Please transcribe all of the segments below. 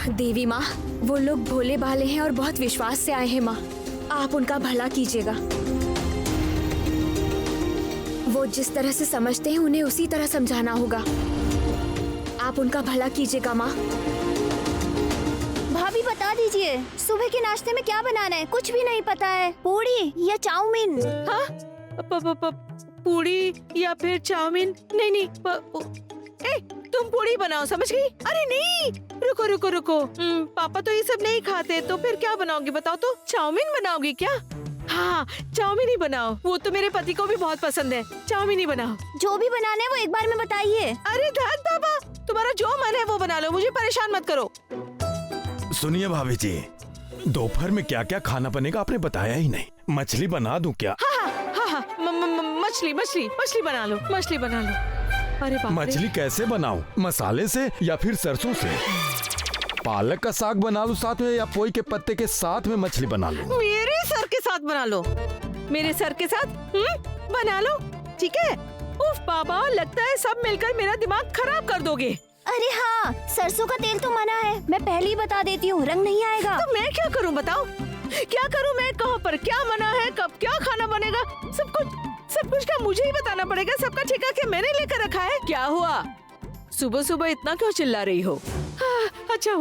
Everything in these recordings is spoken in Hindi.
देवी माँ, वो लोग भोले भाले हैं और बहुत विश्वास से आए हैं माँ। आप उनका भला कीजिएगा। वो जिस तरह से समझते हैं उन्हें उसी तरह समझाना होगा। आप उनका भला कीजिएगा माँ। भाभी बता दीजिए, सुबह के नाश्ते में क्या बनाना है? कुछ भी नहीं पता है। पूरी या चाउमीन? हाँ, पूरी या फिर चाउमीन? नहीं, तुम पूरी बनाओ, समझ गई? अरे नहीं, रुको रुको रुको। पापा तो ये सब नहीं खाते, तो फिर क्या बनाओगी बताओ तो? चाउमीन बनाओगी क्या? हाँ, चाउमीन ही बनाओ। वो तो मेरे पति को भी बहुत पसंद है। चाउमीन ही बनाओ। जो भी बनाना है वो एक बार में बताइए। अरे धत बाबा, तुम्हारा जो मन है वो बना लो, मुझे परेशान मत करो। सुनिए भाभी जी, दोपहर में क्या क्या खाना बनेगा आपने बताया ही नहीं। मछली बना दूं क्या? हाँ, मछली बना लो, मछली बना लो। अरे बाप रे। मछली कैसे बनाऊं? मसाले से या फिर सरसों से? पालक का साग बना लूं साथ में या पोई के पत्ते के साथ में मछली बना लूं? मेरे सर के साथ बना लो। मेरे सर के साथ बना लो, ठीक है? उफ बाबा, लगता है सब मिलकर मेरा दिमाग खराब कर दोगे। अरे हाँ, सरसों का तेल तो मना है। मैं पहले ही बता देती हूँ, रंग नहीं आएगा। तो मैं क्या करूँ बताओ? क्या करूँ मैं? कहाँ पर क्या मना है, कब क्या खाना बनेगा, सब कुछ का मुझे ही बताना पड़ेगा। सबका ठेका क्या मैंने लेकर रखा है? क्या हुआ? सुबह सुबह इतना क्यों चिल्ला रही हो? अच्छा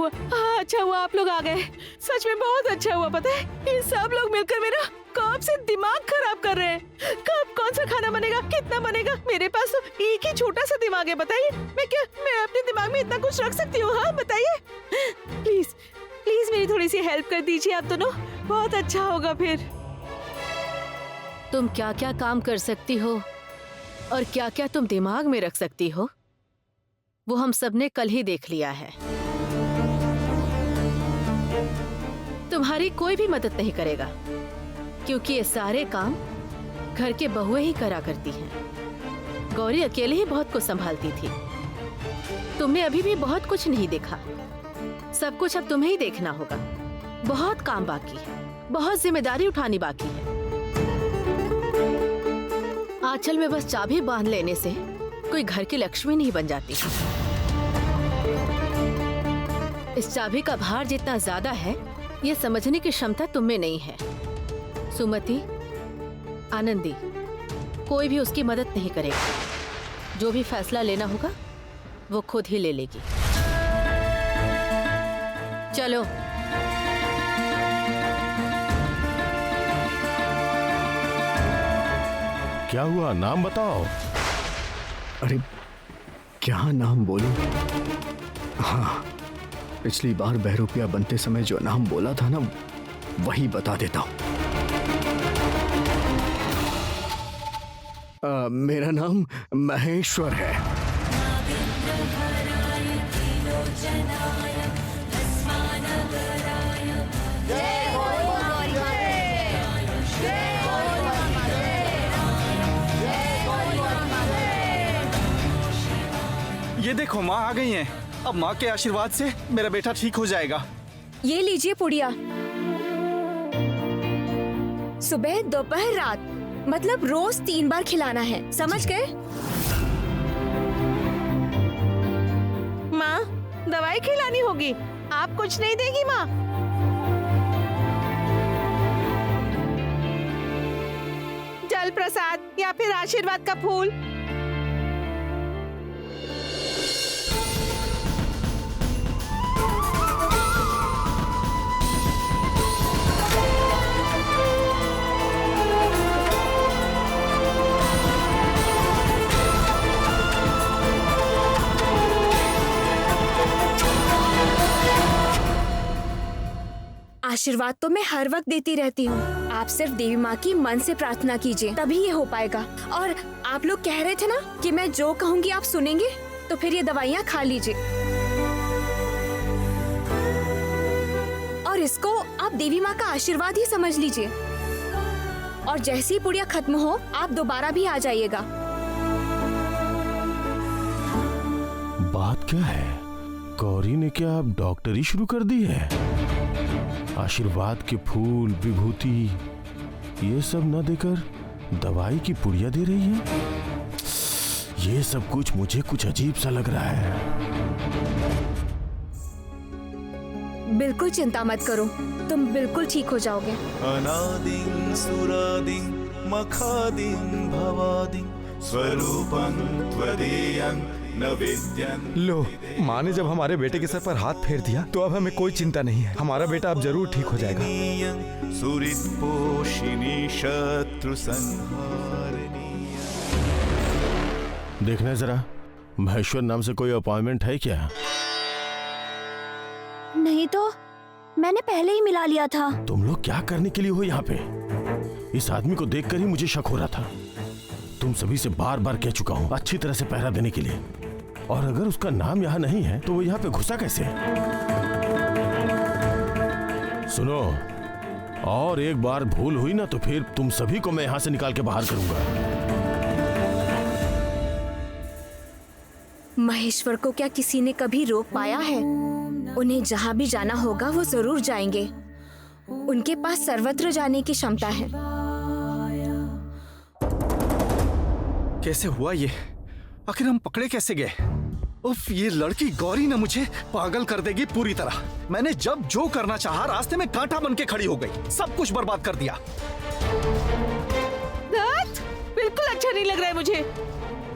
हुआ आप लोग आ गए। सच में बहुत अच्छा हुआ। पता है, ये सब लोग मिलकर मेरा कब से दिमाग खराब कर रहे हैं। कब कौन सा खाना बनेगा, कितना बनेगा? मेरे पास तो एक ही छोटा सा दिमाग है। बताइए, मैं अपने दिमाग में इतना कुछ रख सकती हूँ? हाँ बताइए, प्लीज मेरी थोड़ी सी हेल्प कर दीजिए आप दोनों, बहुत अच्छा होगा। फिर तुम क्या क्या काम कर सकती हो और क्या क्या तुम दिमाग में रख सकती हो, वो हम सबने कल ही देख लिया है। तुम्हारी कोई भी मदद नहीं करेगा, क्योंकि ये सारे काम घर के बहुएं ही करा करती हैं। गौरी अकेले ही बहुत कुछ संभालती थी। तुमने अभी भी बहुत कुछ नहीं देखा, सब कुछ अब तुम्हें ही देखना होगा। बहुत काम बाकी है, बहुत जिम्मेदारी उठानी बाकी है। आंचल में बस चाबी बांध लेने से कोई घर की लक्ष्मी नहीं बन जाती। इस चाबी का भार जितना ज्यादा है, ये समझने की क्षमता तुम में नहीं है। सुमति, आनंदी, कोई भी उसकी मदद नहीं करेगा। जो भी फैसला लेना होगा वो खुद ही ले लेगी। चलो। क्या हुआ, नाम बताओ। अरे क्या नाम बोलूं? हाँ, पिछली बार बहरूपिया बनते समय जो नाम बोला था ना, वही बता देता हूं। मेरा नाम महेश्वर है। ये देखो, माँ आ गई हैं। अब माँ के आशीर्वाद से मेरा बेटा ठीक हो जाएगा। ये लीजिए पुड़िया। सुबह, दोपहर, रात, मतलब रोज 3 बार खिलाना है, समझ गए? माँ, दवाई खिलानी होगी। आप कुछ नहीं देगी माँ? जल प्रसाद या फिर आशीर्वाद का फूल? आशीर्वाद तो मैं हर वक्त देती रहती हूँ। आप सिर्फ देवी माँ की मन से प्रार्थना कीजिए, तभी ये हो पाएगा। और आप लोग कह रहे थे ना कि मैं जो कहूँगी आप सुनेंगे, तो फिर ये दवाइयाँ खा लीजिए। और इसको आप देवी माँ का आशीर्वाद ही समझ लीजिए। और जैसे ही पुड़िया खत्म हो, आप दोबारा भी आ जाइएगा। बात क्या है? गौरी ने क्या अब डॉक्टरी शुरू कर दी है? आशीर्वाद के फूल, विभूति, ये सब न देकर दवाई की पुड़िया दे रही है। ये सब कुछ मुझे कुछ अजीब सा लग रहा है। बिल्कुल चिंता मत करो, तुम बिल्कुल ठीक हो जाओगे। अनादिं सुरादिं मखादिं भवादिं स्वरूपं त्वदीयं न विद्यं। लो, माँ ने जब हमारे बेटे के सर पर हाथ फेर दिया तो अब हमें कोई चिंता नहीं है। हमारा बेटा अब जरूर ठीक हो जाएगा। सुहृद्पोषिणी शत्रु संहारिणी। देखना जरा, महेश्वर नाम से कोई अपॉइंटमेंट है क्या? नहीं तो मैंने पहले ही मिला लिया था। तुम लोग क्या करने के लिए हो यहाँ पे? इस आदमी को देखकर ही मुझे शक हो रहा था। तुम सभी से बार बार कह चुका हूँ अच्छी तरह से पहरा देने के लिए, और अगर उसका नाम यहाँ नहीं है तो वो यहाँ पे घुसा कैसे? सुनो, और एक बार भूल हुई ना तो फिर तुम सभी को मैं यहाँ से निकाल के बाहर करूंगा। महेश्वर को क्या किसी ने कभी रोक पाया है? उन्हें जहाँ भी जाना होगा वो जरूर जाएंगे। उनके पास सर्वत्र जाने की क्षमता है। कैसे हुआ ये? आखिर हम पकड़े कैसे गए? उफ, ये लड़की गौरी ना मुझे पागल कर देगी पूरी तरह। मैंने जब जो करना चाहा रास्ते में कांटा बन के खड़ी हो गई, सब कुछ बर्बाद कर दिया। बिल्कुल अच्छा नहीं लग रहा है मुझे।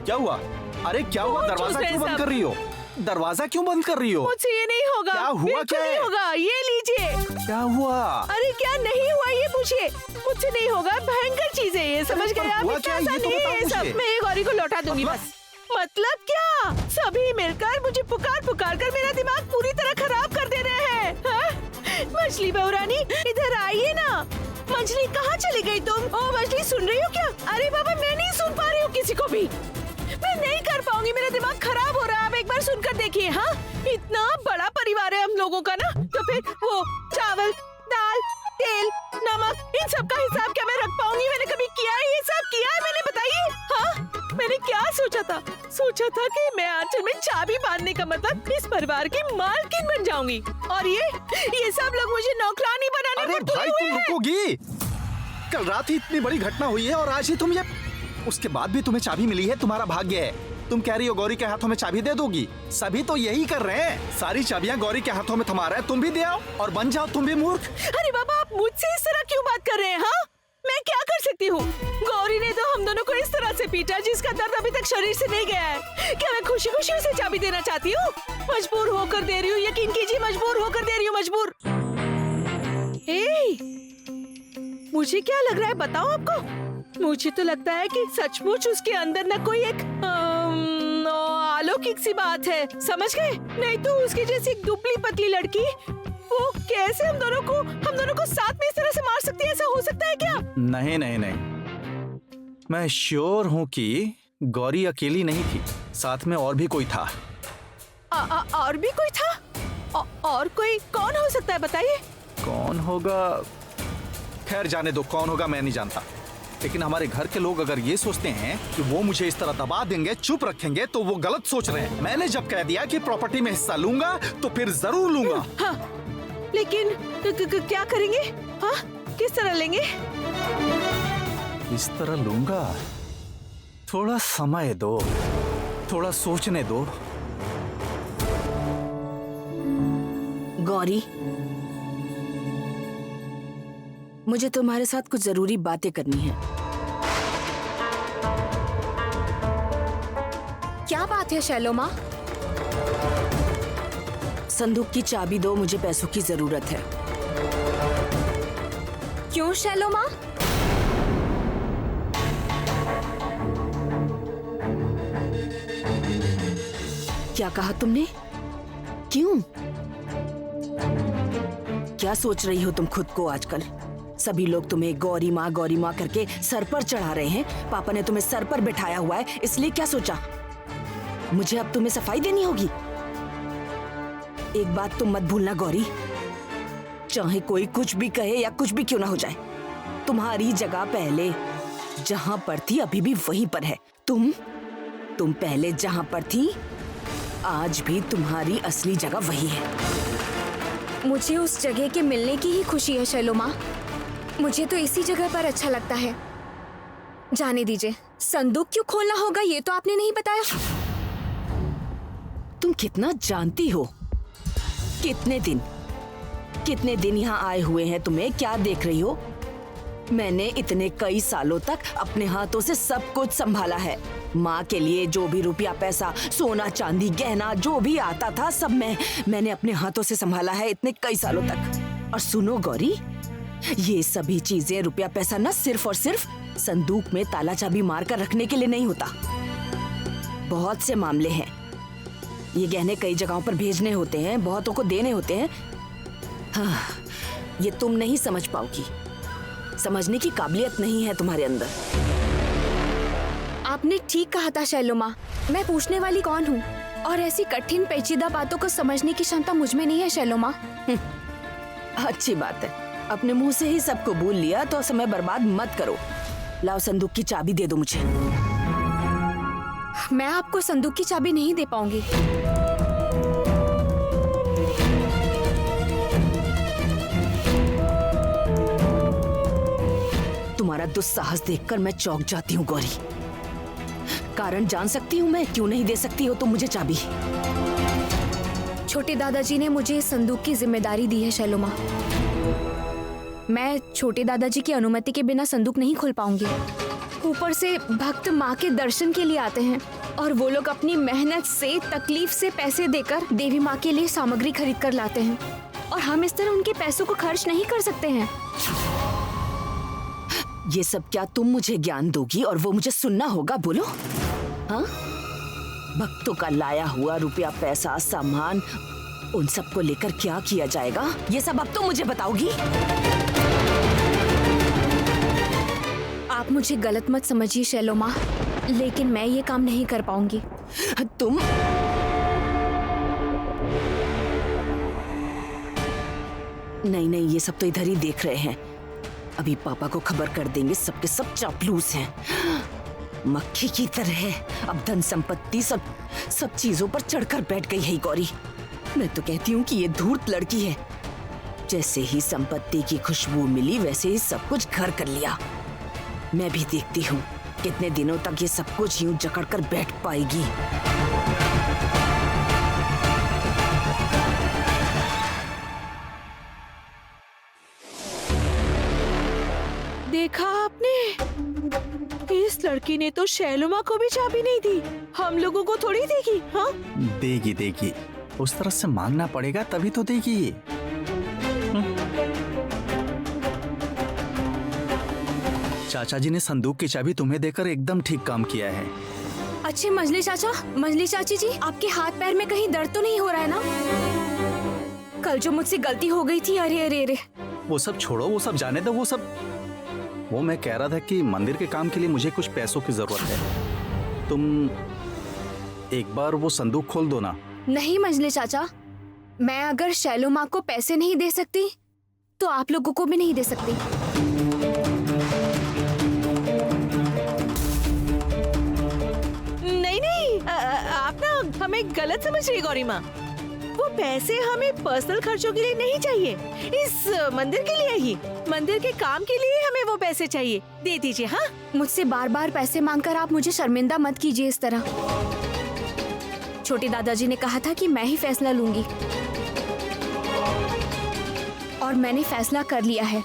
क्या हुआ? अरे क्या हुआ? दरवाजा क्यों बंद कर रही हो? दरवाजा क्यों बंद कर रही हो? मुझसे ये नहीं होगा। क्या हुआ? बिल्कुल क्या नहीं है? होगा। ये लीजिए। क्या हुआ? अरे क्या नहीं हुआ ये पूछिए। मुझसे नहीं होगा, भयंकर चीज है ये, समझ गए आप? हुआ क्या? ऐसा ये तो नहीं है बताओ ये सब। मुझे। मैं ये गौरी को लौटा दूंगी बस। मतलब क्या? सभी मिलकर मुझे पुकार पुकार कर मेरा दिमाग पूरी तरह खराब कर दे रहे हैं। हाँ? मछली बहुरानी, इधर आइए ना। मछली कहाँ चली गई तुम? ओ मछली, सुन रही हो क्या? अरे बाबा, मैं नहीं सुन पा रही हूँ किसी को भी। मैं नहीं कर पाऊंगी, मेरा दिमाग खराब हो रहा है। आप एक बार सुनकर देखिए। हाँ, इतना बड़ा परिवार है हम लोगों का ना, तो फिर वो चावल, दाल, तेल, नमक, इन सब का हिसाब क्या मैं रख पाऊंगी? मैंने कभी किया है ये सब? किया है मैंने? बताइए। हाँ, मैंने क्या सोचा था? सोचा था कि मैं आंचल में चाबी बांधने का मतलब इस परिवार की मालकिन बन जाऊंगी, और ये सब लोग मुझे नौकरानी बनाने अरे पर तुले भाई, हुए तुम हैं। रुकोगी? कल रात ही इतनी बड़ी घटना हुई है और आज ही तुम ये, उसके बाद भी तुम्हें चाबी मिली है। तुम्हारा भाग्य है। तुम कह रही हो गौरी के हाथों में चाबी दे दोगी? सभी तो यही कर रहे हैं। सारी चाबियां गौरी के हाथों में थमा रहे हैं। तुम भी दे आओ और बन जाओ तुम भी मूर्ख। अरे बाबा, आप मुझसे इस तरह क्यों बात कर रहे हैं? हाँ, मैं क्या कर सकती हूँ? गौरी ने तो हम दोनों को इस तरह से पीटा जिसका दर्द अभी तक शरीर से नहीं गया है। क्या मैं खुशी खुशी उसे चाबी देना चाहती हूँ? मजबूर होकर दे रही हूँ, यकीन कीजिए, मजबूर होकर दे रही हूँ, मजबूर। मुझे क्या लग रहा है बताओ आपको? मुझे तो लगता है कि सचमुच उसके अंदर न कोई एक अलौकिक सी बात है, समझ गए? नहीं तो उसकी जैसी एक दुबली पतली लड़की वो कैसे हम दोनों को साथ में इस तरह से मार सकती है? ऐसा हो सकता है क्या? नहीं नहीं नहीं, मैं श्योर हूँ कि गौरी अकेली नहीं थी, साथ में और भी कोई था। और भी कोई था? और कोई कौन हो सकता है बताइए? कौन होगा? खैर जाने दो, कौन होगा मैं नहीं जानता। लेकिन हमारे घर के लोग अगर ये सोचते हैं कि वो मुझे इस तरह दबा देंगे, चुप रखेंगे, तो वो गलत सोच रहे हैं। मैंने जब कह दिया कि प्रॉपर्टी में हिस्सा लूंगा तो फिर जरूर लूंगा। हाँ, लेकिन क्या करेंगे? हाँ, किस तरह लेंगे? इस तरह लूंगा? थोड़ा समय दो, थोड़ा सोचने दो। गौरी, मुझे तुम्हारे साथ कुछ जरूरी बातें करनी है। क्या बात है शैलो माँ? संदूक की चाबी दो, मुझे पैसों की जरूरत है। क्यों शैलो माँ? क्या कहा तुमने? क्यों? क्या सोच रही हो तुम खुद को आजकल? सभी लोग तुम्हें गौरी माँ करके सर पर चढ़ा रहे हैं। पापा ने तुम्हें सर पर बिठाया हुआ है, इसलिए क्या सोचा मुझे अब तुम्हें सफाई देनी होगी? एक बात तुम मत भूलना गौरी, चाहे कोई कुछ भी कहे या कुछ भी क्यों ना हो जाए, तुम्हारी जगह पहले जहां पर थी अभी भी वहीं पर है। तुम पहले जहां पर थी आज भी तुम्हारी असली जगह वही है। मुझे उस जगह के मिलने की ही खुशी है शैलो माँ। मुझे तो इसी जगह पर अच्छा लगता है। जाने दीजिए, संदूक क्यों खोलना होगा ये तो आपने नहीं बताया। तुम कितना जानती हो? कितने दिन कितने दिन यहाँ आए हुए हैं तुम्हें, क्या देख रही हो? मैंने इतने कई सालों तक अपने हाथों से सब कुछ संभाला है। माँ के लिए जो भी रुपया पैसा, सोना चांदी गहना जो भी आता था सब मैंने अपने हाथों से संभाला है इतने कई सालों तक। और सुनो गौरी, ये सभी चीजें रुपया पैसा न सिर्फ और सिर्फ संदूक में ताला चाबी मार कर रखने के लिए नहीं होता। बहुत से मामले हैं, ये गहने कई जगहों पर भेजने होते हैं, बहुतों को देने होते हैं। हाँ, ये तुम नहीं समझ पाओगी, समझने की काबिलियत नहीं है तुम्हारे अंदर। आपने ठीक कहा था शैलो माँ, मैं पूछने वाली कौन हूँ, और ऐसी कठिन पेचीदा बातों को समझने की क्षमता मुझ में नहीं है शैलो माँ। अच्छी बात है, अपने मुंह से ही सबको बोल लिया तो समय बर्बाद मत करो। लाओ संदूक की चाबी दे दो मुझे। मैं आपको संदूक की चाबी नहीं दे पाऊंगी। तुम्हारा दुस्साहस देखकर मैं चौंक जाती हूँ गौरी। कारण जान सकती हूँ मैं क्यों नहीं दे सकती हो तुम मुझे चाबी? छोटे दादाजी ने मुझे इस संदूक की जिम्मेदारी दी है शैलो माँ। मैं छोटे दादाजी की अनुमति के बिना संदूक नहीं खोल पाऊंगी। ऊपर से भक्त माँ के दर्शन के लिए आते हैं और वो लोग अपनी मेहनत से, तकलीफ से पैसे देकर देवी माँ के लिए सामग्री खरीद कर लाते हैं, और हम इस तरह उनके पैसों को खर्च नहीं कर सकते हैं। ये सब क्या तुम मुझे ज्ञान दोगी और वो मुझे सुनना होगा? बोलो। हाँ, भक्तों का लाया हुआ रुपया पैसा सामान, उन सब को लेकर क्या किया जाएगा, ये सब अब तुम मुझे बताओगी? आप मुझे गलत मत समझिए शैलो माँ, लेकिन मैं ये काम नहीं कर पाऊंगी। तुम नहीं, ये सब तो इधर ही देख रहे हैं। अभी पापा को खबर कर देंगे, सबके सब चापलूस हैं, मक्खी की तरह। अब धन संपत्ति सब चीजों पर चढ़कर बैठ गई है गौरी। मैं तो कहती हूँ कि ये धूर्त लड़की है। जैसे ही संपत्ति की खुशबू मिली वैसे ही सब कुछ घर कर लिया। मैं भी देखती हूँ कितने दिनों तक ये सब कुछ यूं जकड़ कर बैठ पाएगी। देखा आपने, इस लड़की ने तो शैलो माँ को भी चाबी नहीं दी, हम लोगों को थोड़ी देगी। हाँ, देगी, उस तरह से मांगना पड़ेगा तभी तो देगी। चाचा जी ने संदूक की चाबी तुम्हें देकर एकदम ठीक काम किया है। अच्छे मंजली चाचा, मंजली चाची जी, आपके हाथ पैर में कहीं दर्द तो नहीं हो रहा है ना? कल जो मुझसे गलती हो गई थी, अरे वो सब छोड़ो, वो सब जाने दो। वो मैं कह रहा था कि मंदिर के काम के लिए मुझे कुछ पैसों की जरूरत है। तुम एक बार वो संदूक खोल दो ना। नहीं मंजली चाचा, मैं अगर शैलो माँ को पैसे नहीं दे सकती तो आप लोगों को भी नहीं दे सकती। नहीं, आप ना हमें गलत समझ रही गौरी माँ। वो पैसे हमें पर्सनल खर्चों के लिए नहीं चाहिए, इस मंदिर के लिए ही, मंदिर के काम के लिए हमें वो पैसे चाहिए। दे दीजिए। हाँ, मुझसे बार बार पैसे मांगकर आप मुझे शर्मिंदा मत कीजिए इस तरह। छोटे दादाजी ने कहा था कि मैं ही फैसला लूंगी, और मैंने फैसला कर लिया है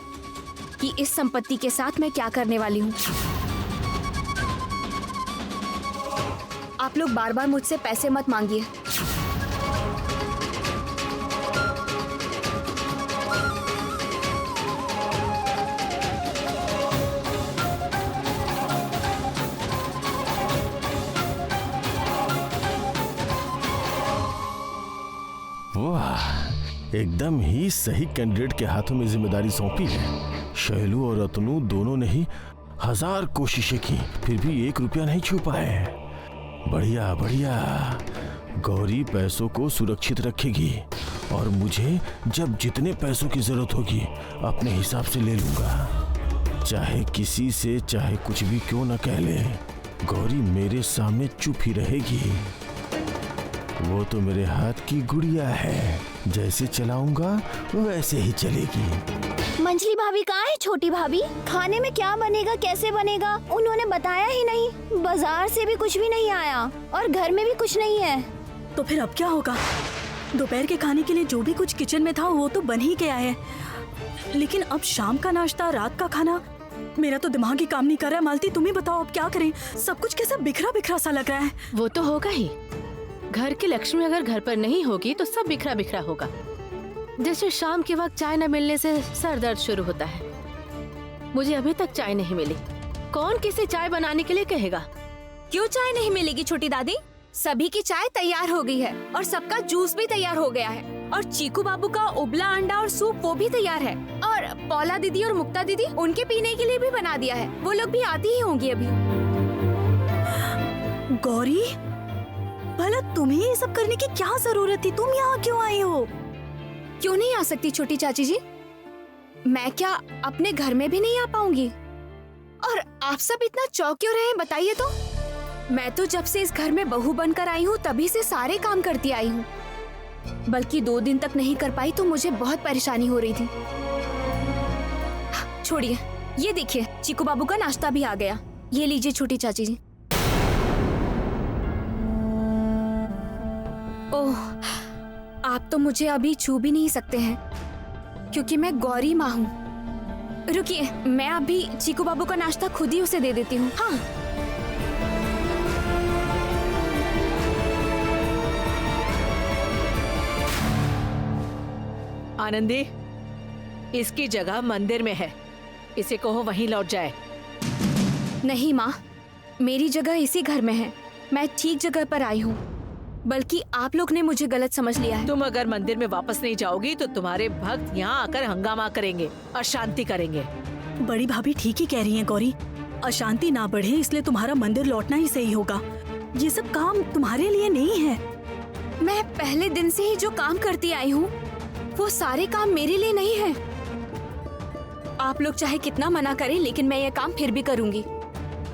कि इस संपत्ति के साथ मैं क्या करने वाली हूँ। आप लोग बार बार मुझसे पैसे मत मांगिए। वाह, एकदम ही सही कैंडिडेट के हाथों में जिम्मेदारी सौंपी है। शैलू और रतनू दोनों ने ही 1000 कोशिशें की, फिर भी 1 रुपया नहीं छू पाए। बढ़िया, गौरी पैसों को सुरक्षित रखेगी और मुझे जब जितने पैसों की जरूरत होगी अपने हिसाब से ले लूंगा। चाहे किसी से चाहे कुछ भी क्यों न कह ले, गौरी मेरे सामने चुप ही रहेगी। वो तो मेरे हाथ की गुड़िया है, जैसे चलाऊंगा वैसे ही चलेगी। मंजली भाभी कहाँ है? छोटी भाभी, खाने में क्या बनेगा, कैसे बनेगा, उन्होंने बताया ही नहीं। बाजार से भी कुछ भी नहीं आया और घर में भी कुछ नहीं है। तो फिर अब क्या होगा? दोपहर के खाने के लिए जो भी कुछ किचन में था वो तो बन ही गया है, लेकिन अब शाम का नाश्ता, रात का खाना, मेरा तो दिमाग ही काम नहीं कर रहा है। मालती तुम ही बताओ अब क्या करें, सब कुछ कैसा बिखरा बिखरा सा लग रहा है। वो तो होगा ही, घर की लक्ष्मी अगर घर पर नहीं होगी तो सब बिखरा बिखरा होगा। जैसे शाम के वक्त चाय न मिलने से सर दर्द शुरू होता है। मुझे अभी तक चाय नहीं मिली। कौन किसे चाय बनाने के लिए कहेगा? क्यों चाय नहीं मिलेगी छोटी दादी? सभी की चाय तैयार हो गई है और सबका जूस भी तैयार हो गया है, और चीकू बाबू का उबला अंडा और सूप वो भी तैयार है, और पौला दीदी और मुक्ता दीदी उनके पीने के लिए भी बना दिया है। वो लोग भी आती ही होंगी अभी। गौरी, भला तुम्हें ये सब करने की क्या जरूरत थी? तुम यहाँ क्यों आई हो? क्यों नहीं आ सकती छोटी चाची जी? मैं क्या अपने घर में भी नहीं आ पाऊंगी? और आप सब इतना चौंक क्यों रहे हैं बताइए तो? मैं तो जब से इस घर में बहू बनकर आई हूँ तभी से सारे काम करती आई हूँ, बल्कि 2 दिन तक नहीं कर पाई तो मुझे बहुत परेशानी हो रही थी। छोड़िए, ये देखिए चीकू बाबू का नाश्ता भी आ गया। ये लीजिए छोटी चाची जी। ओह, आप तो मुझे अभी छू भी नहीं सकते हैं क्योंकि मैं गौरी माँ हूँ। रुकिए, मैं अभी चीकू बाबू का नाश्ता खुद ही उसे दे देती हूँ। हाँ, आनंदी, इसकी जगह मंदिर में है, इसे कहो वहीं लौट जाए। नहीं माँ, मेरी जगह इसी घर में है। मैं ठीक जगह पर आई हूँ, बल्कि आप लोग ने मुझे गलत समझ लिया है। तुम अगर मंदिर में वापस नहीं जाओगी तो तुम्हारे भक्त यहाँ आकर हंगामा करेंगे, अशांति करेंगे। बड़ी भाभी ठीक ही कह रही हैं गौरी, अशांति ना बढ़े इसलिए तुम्हारा मंदिर लौटना ही सही होगा। ये सब काम तुम्हारे लिए नहीं है। मैं पहले दिन से ही जो काम करती आई हूँ वो सारे काम मेरे लिए नहीं है। आप लोग चाहे कितना मना करें, लेकिन मैं ये काम फिर भी करूंगी,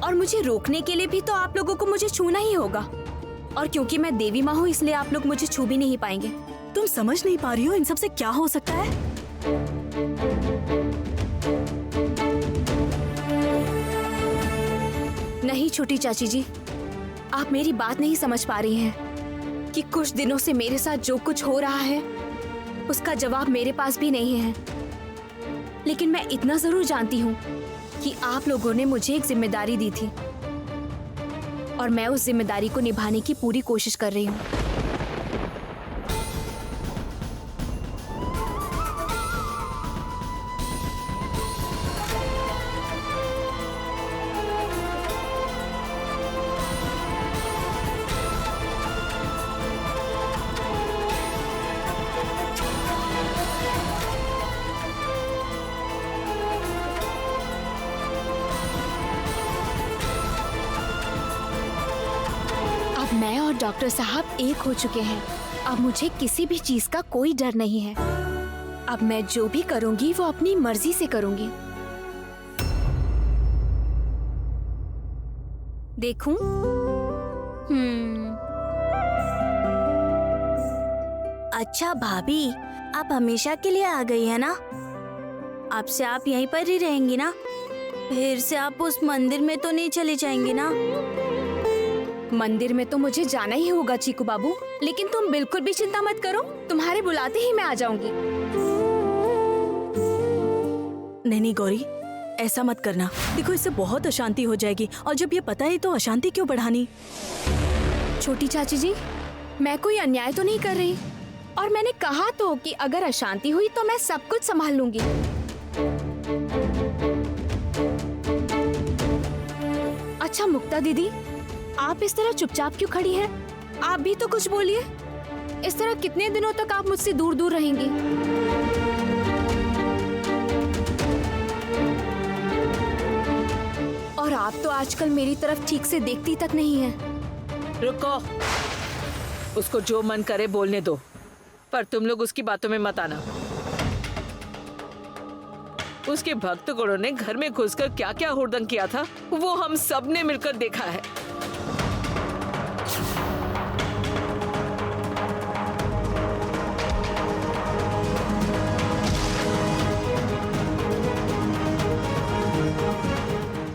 और मुझे रोकने के लिए भी तो आप लोगों को मुझे छूना ही होगा। और क्योंकि मैं देवी माँ हूँ इसलिए आप लोग मुझे छू भी नहीं पाएंगे। तुम समझ नहीं पा रही हो इन सब से क्या हो सकता है? नहीं छोटी चाची जी, आप मेरी बात नहीं समझ पा रही हैं कि कुछ दिनों से मेरे साथ जो कुछ हो रहा है उसका जवाब मेरे पास भी नहीं है। लेकिन मैं इतना जरूर जानती हूँ कि आप लोगों ने मुझे एक जिम्मेदारी दी थी और मैं उस जिम्मेदारी को निभाने की पूरी कोशिश कर रही हूँ। मैं और डॉक्टर साहब एक हो चुके हैं। अब मुझे किसी भी चीज का कोई डर नहीं है। अब मैं जो भी करूंगी वो अपनी मर्जी से करूंगी। देखूं? अच्छा भाभी, आप हमेशा के लिए आ गई है ना? अब से आप यहीं पर ही रहेंगी ना? फिर से आप उस मंदिर में तो नहीं चले जाएंगे ना? मंदिर में तो मुझे जाना ही होगा चीकू बाबू, लेकिन तुम बिल्कुल भी चिंता मत करो, तुम्हारे बुलाते ही मैं आ जाऊंगी। नहीं गौरी, ऐसा मत करना। देखो इससे बहुत अशांति हो जाएगी, और जब ये पता है तो अशांति क्यों बढ़ानी? छोटी चाची जी, मैं कोई अन्याय तो नहीं कर रही, और मैंने कहा तो कि अगर अशांति हुई तो मैं सब कुछ संभाल लूंगी। अच्छा मुक्ता दीदी, आप इस तरह चुपचाप क्यों खड़ी हैं? आप भी तो कुछ बोलिए। इस तरह कितने दिनों तक आप मुझसे दूर दूर रहेंगी? और आप तो आजकल मेरी तरफ ठीक से देखती तक नहीं हैं। रुको, उसको जो मन करे बोलने दो, पर तुम लोग उसकी बातों में मत आना। उसके भक्तगणों ने घर में घुसकर क्या क्या हुड़दंग किया था वो हम सब ने मिलकर देखा है।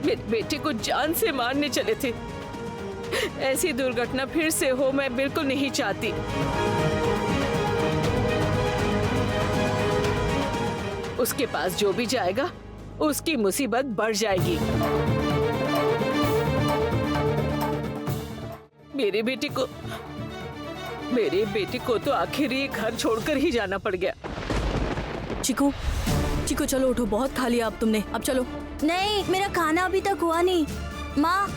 मेरे बेटे को जान से मारने चले थे। ऐसी दुर्घटना फिर से हो मैं बिल्कुल नहीं चाहती। उसके पास जो भी जाएगा उसकी मुसीबत बढ़ जाएगी। मेरे बेटे को तो आखिर ये घर छोड़कर ही जाना पड़ गया। चिकू, चिकू चलो उठो, बहुत खा लिया अब तुमने, अब चलो। नहीं, मेरा खाना अभी तक हुआ नहीं। माँ,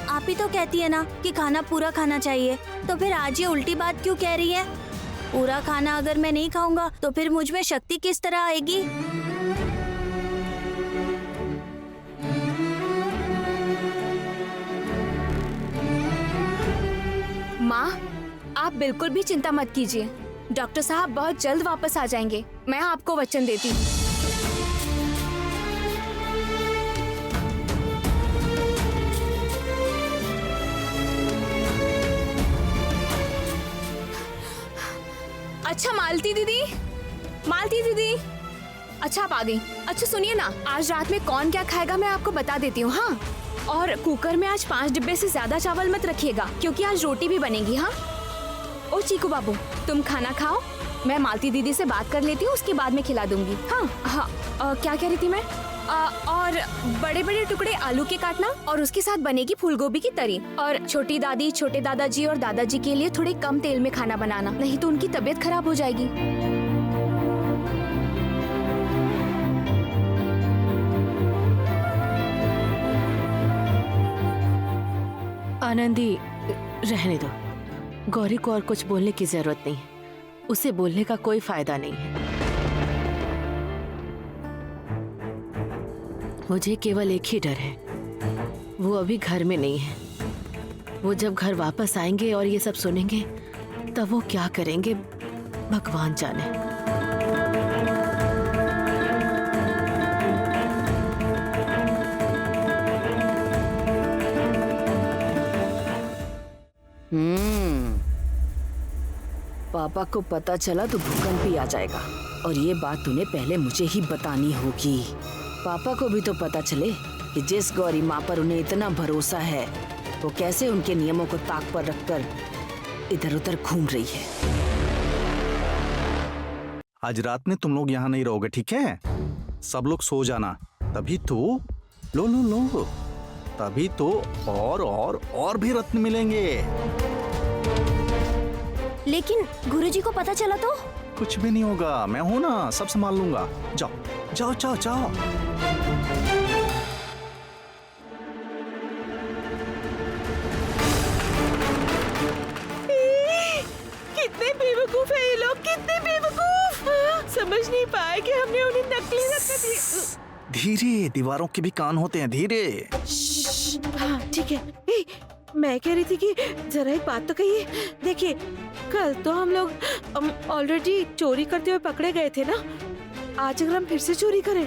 आप ही तो कहती है ना कि खाना पूरा खाना चाहिए, तो फिर आज ये उल्टी बात क्यों कह रही है? पूरा खाना अगर मैं नहीं खाऊंगा तो फिर मुझ में शक्ति किस तरह आएगी? माँ, आप बिल्कुल भी चिंता मत कीजिए, डॉक्टर साहब बहुत जल्द वापस आ जाएंगे, मैं आपको वचन देती हूँ। अच्छा मालती दीदी, अच्छा आप आ गई। अच्छा सुनिए ना, आज रात में कौन क्या खाएगा मैं आपको बता देती हूँ। हाँ, और कुकर में आज 5 डिब्बे से ज्यादा चावल मत रखिएगा, क्योंकि आज रोटी भी बनेगी। हाँ, ओ चीकू बाबू, तुम खाना खाओ, मैं मालती दीदी से बात कर लेती हूँ, उसके बाद में खिला दूंगी। हाँ, क्या कह रही थी मैं? और बड़े बड़े टुकड़े आलू के काटना, और उसके साथ बनेगी फूलगोभी की तरी। और छोटी दादी, छोटे दादाजी और दादाजी के लिए थोड़े कम तेल में खाना बनाना, नहीं तो उनकी तबीयत खराब हो जाएगी। आनंदी, रहने दो। गौरी को और कुछ बोलने की जरूरत नहीं है, उसे बोलने का कोई फायदा नहीं है। मुझे केवल एक ही डर है, वो अभी घर में नहीं है। वो जब घर वापस आएंगे और ये सब सुनेंगे तब वो क्या करेंगे भगवान जाने। पापा को पता चला तो भूकंप ही आ जाएगा, और ये बात तूने पहले मुझे ही बतानी होगी। पापा को भी तो पता चले कि जिस गौरी माँ पर उन्हें इतना भरोसा है वो कैसे उनके नियमों को ताक पर रखकर इधर उधर घूम रही है। आज रात में तुम लोग यहाँ नहीं रहोगे, ठीक है? सब लोग सो जाना, तभी तो लो तभी तो और भी रत्न मिलेंगे। लेकिन गुरुजी को पता चला तो? कुछ भी नहीं होगा, मैं हूं ना, सब संभाल लूंगा। जाओ जाओ जाओ जाओ। कितने बेवकूफ है ये लोग, कितने बेवकूफ। समझ नहीं पाए कि हमने उन्हें नकली रत्न दिए। धीरे, दीवारों के भी कान होते हैं, धीरे। हाँ ठीक है। मैं कह रही थी कि जरा एक बात तो कहिए। देखिए, कल तो हम लोग ऑलरेडी चोरी करते हुए पकड़े गए थे ना, आज अगर हम फिर से चोरी करें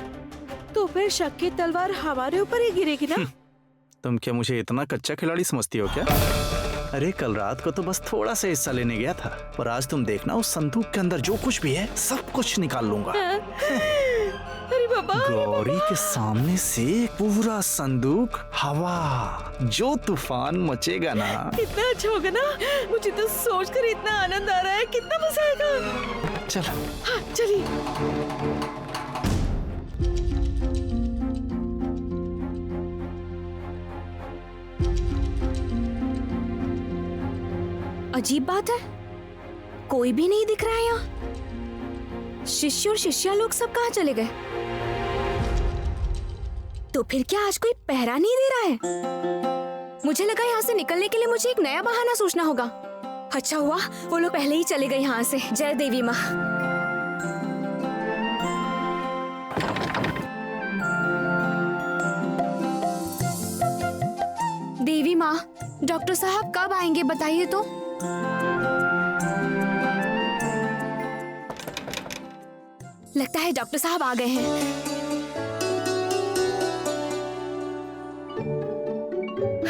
तो फिर शक की तलवार हमारे ऊपर ही गिरेगी ना। तुम क्या मुझे इतना कच्चा खिलाड़ी समझती हो क्या? अरे कल रात को तो बस थोड़ा सा हिस्सा लेने गया था, पर आज तुम देखना उस संदूक के अंदर जो कुछ भी है सब कुछ निकाल लूंगा। अरे बाबा, गौरी के सामने से पूरा संदूक हवा, जो तूफान मचेगा ना। कितना अच्छा होगा ना, मुझे तो सोचकर इतना आनंद आ रहा है, कितना मजा आएगा। चलो। हाँ चलिए। अजीब बात है, कोई भी नहीं दिख रहा है यहाँ। शिष्य और शिष्या लोग सब कहाँ चले गए? तो फिर क्या आज कोई पहरा नहीं दे रहा है? मुझे लगा यहाँ से निकलने के लिए मुझे एक नया बहाना सोचना होगा। अच्छा हुआ वो लोग पहले ही चले गए यहाँ से। जय देवी माँ। देवी माँ, डॉक्टर साहब कब आएंगे बताइए तो। लगता है डॉक्टर साहब आ गए हैं।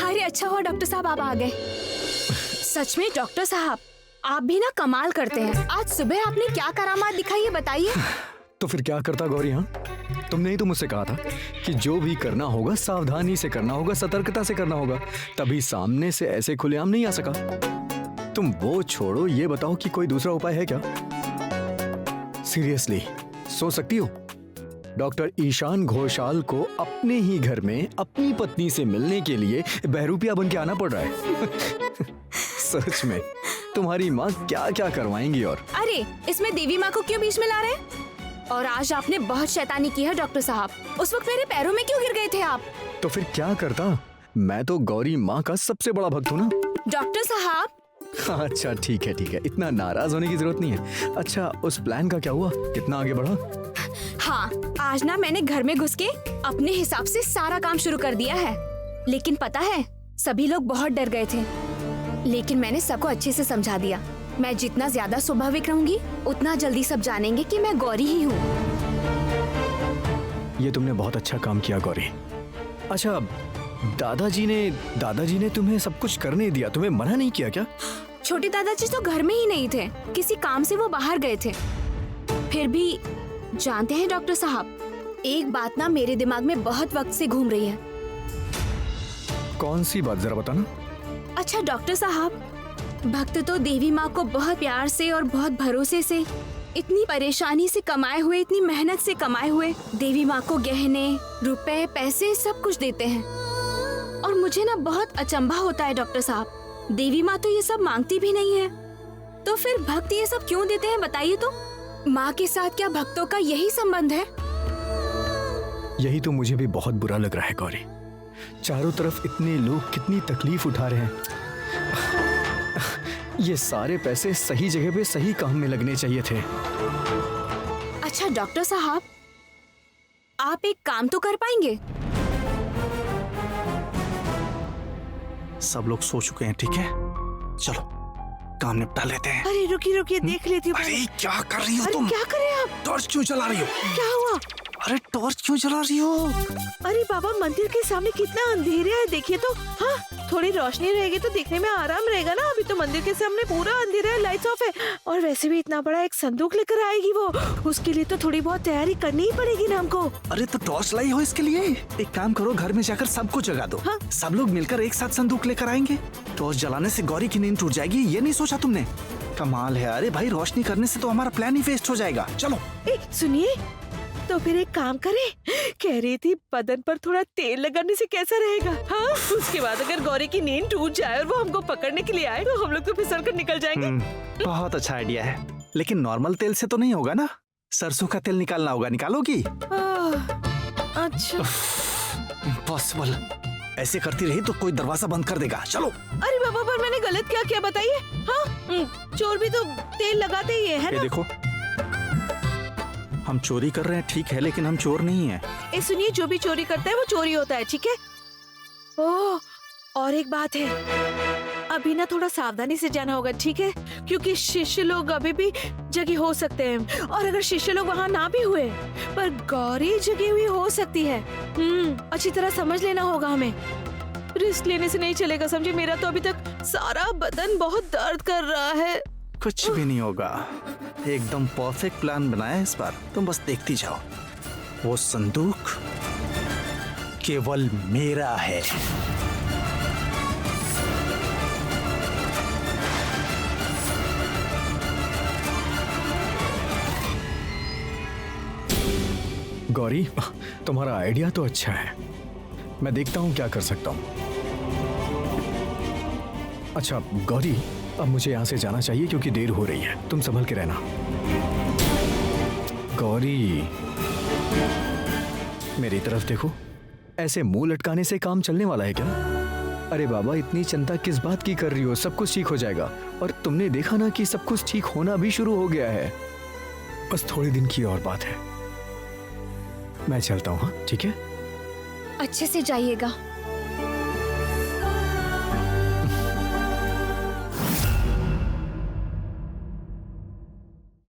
अरे अच्छा हुआ डॉक्टर साहब आप आ गए। सच में डॉक्टर साहब, आप भी ना कमाल करते हैं। आज सुबह आपने क्या करामात दिखाई है बताइए। तो फिर क्या करता गौरी? हाँ, तुमने ही तो मुझसे कहा था कि जो भी करना होगा सावधानी से करना होगा, सतर्कता से करना होगा, तभी सामने से ऐसे खुलेआम नहीं आ सका। तुम वो छोड़ो, ये बताओ कि कोई दूसरा उपाय है क्या? सीरियसली सोच सकती हो? डॉक्टर ईशान घोषाल को अपने ही घर में अपनी पत्नी से मिलने के लिए बहरूपिया बन के आना पड़ रहा है। सच में तुम्हारी माँ क्या क्या करवाएंगी। और अरे इसमें देवी माँ को क्यों बीच में ला रहे हैं? और आज आपने बहुत शैतानी की है डॉक्टर साहब। उस वक्त मेरे पैरों में क्यों गिर गए थे आप? तो फिर क्या करता, मैं तो गौरी माँ का सबसे बड़ा भक्त हूँ ना। डॉक्टर साहब अच्छा ठीक है, इतना नाराज होने की जरूरत नहीं है। अच्छा उस प्लान का क्या हुआ, कितना आगे बढ़ा? हाँ, आज ना मैंने घर में घुस के अपने हिसाब से सारा काम शुरू कर दिया है। लेकिन पता है सभी लोग बहुत डर गए थे, लेकिन मैंने सबको अच्छे से समझा दिया। मैं जितना ज्यादा स्वाभाविक रहूंगी उतना जल्दी सब जानेंगे कि मैं गौरी ही हूँ। ये तुमने बहुत अच्छा काम किया गौरी। अच्छा दादाजी ने तुम्हें सब कुछ करने दिया, तुम्हें मना नहीं किया क्या? छोटे दादाजी तो घर में ही नहीं थे, किसी काम से वो बाहर गए थे। फिर भी जानते हैं डॉक्टर साहब, एक बात ना मेरे दिमाग में बहुत वक्त से घूम रही है। कौन सी बात, जरा बताना। अच्छा डॉक्टर साहब, भक्त तो देवी माँ को बहुत प्यार से और बहुत भरोसे से, इतनी परेशानी से कमाए हुए, इतनी मेहनत से कमाए हुए देवी माँ को गहने, रुपए, पैसे सब कुछ देते हैं। और मुझे ना बहुत अचंभा होता है डॉक्टर साहब, देवी माँ तो ये सब मांगती भी नहीं है, तो फिर भक्त ये सब क्यों देते हैं बताइए तो? माँ के साथ क्या भक्तों का यही संबंध है? यही तो मुझे भी बहुत बुरा लग रहा है गौरी। चारों तरफ इतने लोग कितनी तकलीफ उठा रहे हैं। ये सारे पैसे सही जगह पे सही काम में लगने चाहिए थे। अच्छा डॉक्टर साहब, आप एक काम तो कर पाएंगे? सब लोग सो चुके हैं, ठीक है, चलो काम निपटा लेते हैं। अरे रुकिए देख लेती हूँ। अरे क्या कर रही हो तुम? क्या करें आप? टॉर्च क्यों जला रही हो? क्या हुआ? अरे टॉर्च क्यों जला रही हो? अरे बाबा, मंदिर के सामने कितना अंधेरा है, देखिए तो। हाँ, थोड़ी रोशनी रहेगी तो देखने में आराम रहेगा ना। अभी तो मंदिर के सामने पूरा अंधेरा है, लाइट्स ऑफ है। और वैसे भी इतना बड़ा एक संदूक लेकर आएगी वो, उसके लिए तो थोड़ी बहुत तैयारी करनी ही पड़ेगी ना हमको। अरे तो टॉर्च लाई हो इसके लिए? एक काम करो, घर में जाकर सबको जगा दो। हाँ? सब लोग मिलकर एक साथ संदूक लेकर आएंगे। टॉर्च जलाने से गौरी की नींद टूट जाएगी, ये नहीं सोचा तुमने? कमाल है। अरे भाई, रोशनी करने से तो हमारा प्लान ही वेस्ट हो जाएगा। चलो सुनिए, तो फिर एक काम करें, कह रही थी बदन पर थोड़ा तेल लगाने से कैसा रहेगा? हाँ, उसके बाद अगर गौरी की नींद टूट जाए और वो हमको पकड़ने के लिए आए तो हम लोग तो फिसल कर निकल जाएंगे। बहुत अच्छा आइडिया है, लेकिन नॉर्मल तेल से तो नहीं होगा ना, सरसों का तेल निकालना होगा। निकालोगी? अच्छा। इम्पॉसिबल। ऐसे करती रही तो कोई दरवाजा बंद कर देगा। चलो। अरे बाबा, पर मैंने गलत क्या किया बताइए? हाँ, चोर भी तो तेल लगाते ही है ना? देखो, हम चोरी कर रहे हैं ठीक है, लेकिन हम चोर नहीं हैं। सुनिए, जो भी चोरी करता है वो चोरी होता है, ठीक है? ओह, और एक बात है, अभी ना थोड़ा सावधानी से जाना होगा, ठीक है? क्योंकि शिष्य लोग अभी भी जगे हो सकते हैं, और अगर शिष्य लोग वहाँ ना भी हुए पर गौरी जगी हुई हो सकती है। अच्छी तरह समझ लेना होगा हमें। रिस्क लेने से नहीं चलेगा, समझे? मेरा तो अभी तक सारा बदन बहुत दर्द कर रहा है। कुछ भी नहीं होगा, एकदम परफेक्ट प्लान बनाया है इस बार, तुम बस देखती जाओ। वो संदूक केवल मेरा है। गौरी, तुम्हारा आइडिया तो अच्छा है, मैं देखता हूँ क्या कर सकता हूँ। अच्छा गौरी, अब मुझे यहाँ से जाना चाहिए क्योंकि देर हो रही है, तुम संभल के रहना। गौरी, मेरी तरफ देखो, ऐसे मुंह लटकाने से काम चलने वाला है क्या? अरे बाबा, इतनी चिंता किस बात की कर रही हो? सब कुछ ठीक हो जाएगा। और तुमने देखा ना कि सब कुछ ठीक होना भी शुरू हो गया है, बस थोड़े दिन की और बात है। मैं चलता हूँ, हाँ ठीक है? अच्छे से जाइएगा।